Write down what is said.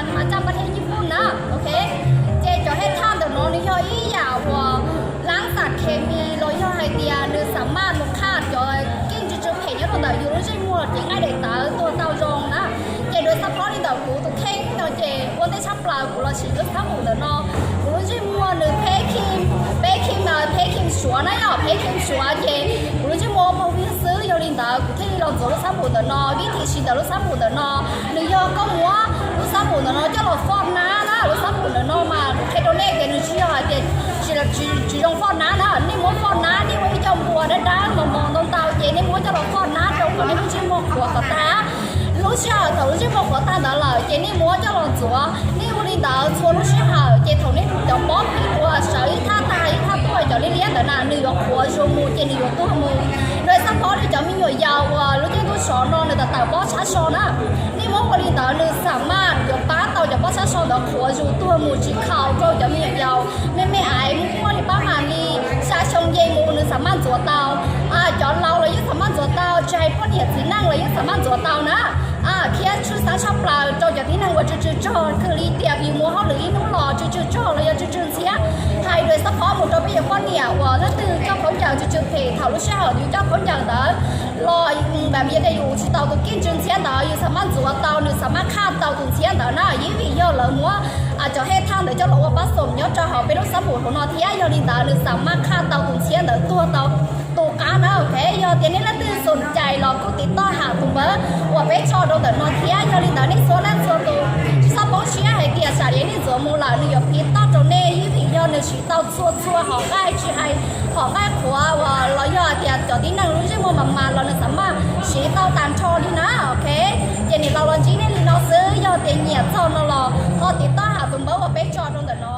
นมาจากประเทศญี่ปุ่นนะโอเคเจจะให้ท่านเดี๋ยวน้องนี่ย่อยยาวล้างสารเคมีเราย่อยไอเดียหรือสามารถลูกค้าจะกินจะเห็นยังเราอยู่รู้ใช่ไหมยังไงเด็กตาตัวเตาจงนะเจโดยเฉพาะในเดี๋ยวกูตัวเข่งเดี๋ยวเจวันได้ชับปลากูเราฉีดก็ทั้งหมดเดี๋ยวน้องกูรู้ใช่ไหมหรือเพคิมเพคิมชัวนะย่อเพคิมชัวเจกูรู้ใช่ไหมพอวิ่งซื้ออยู่ในเดี๋ยวกูที่เรา做了三步的呢，วิธีฉีด了三步的呢，你要跟我了三步的呢，叫我放哪啦，了三步的呢嘛，睇到那个你需要的，只用放哪啦，你莫放哪，你会叫我的单，望到到嘢，你莫叫我放哪，就我你不知莫我个单。路上头路就莫我单的了，嘢你莫叫我做，你屋里头错路时候，嘢头你就包皮我，手一他大一他多就你练的那，你要活数目，嘢你要多目。โดยเฉพาะที่จะมีหน่วยยาวรู้จักตัวสอนนแต่แต่ป้อช้าสอนนะนี่มันคนที่แต่หนึ่งสามารถยกป้าต่อจากป้อช้าสอนแต่หัวอยู่ตัวหมูจีเขาก็จะมีหน่วยยาวไม่ไอ้มันที่ป้ามามีชาชงเยมูหนึ่งสามารถจัวเตาจอนเราเลยยังสามารถจัวเตาใจป้อนเหยียดสีนั่งเลยยังสามารถจัวเตานะเพี้ยชื่อสาชาปลาจอจากที่นั่งว่าจืดๆจอคือลีเดียบอยู่มัวเขาหรืออีนุ่งหล่อจืดๆจอเลยยังจืดๆเสียไทยโดยเฉพาะหมูตัวไม่อยากป้อนเนี่ยว่าแล้วตื่นเจ้าของอย่างจืดๆเพถาวรู้เชี่ยวอยู่เจ้าของอย่างรอแบบยังได้อยู่ที่เตาตัวกินจนเสียเตาอยู่สามารถจัวเตาหรือสามารถฆ่าเตาตัวเสียเตาหน้ายิ่งวิ่งเยอะเลยมัวอาจจะให้ท่านหรือเจ้าหลวงว่าผสมเยอะจะหอไปรถสมุนของนอเทียยอดินเตาหรือสามารถฆ่าเตาตัวเสียเตาตัวเตาตัวการนะโอเคยอเดี๋ยวนี้เราตื่นสนใจเราก็ติดต่อหาคุณเบอร์ว่าไปชอโดนแต่นอเทียยอดินเตานี่โซล่าโซตัวชอบป้องเชียให้เกียร์สายนี่ตัวมูลานี่ยอพิษต่อตรงนี้ยิ่งวิ่งเยอะเนี่ยชีเตาชัวหอง่ายชีให้หอง่ายขวาว่าเรายอเดี๋ยวจอที่นั่งรู้ใช่ไหมมาเราเนี่ยสามารถชีเตาตานชอนี่นะโอเคเดี๋ยวนี้เราลองจีนี่เราซื้อยอเดี๋ยวเหยียบชอเราพอติดต่อหาคุณเบอร์ว่าไปชอโดนแต่นอ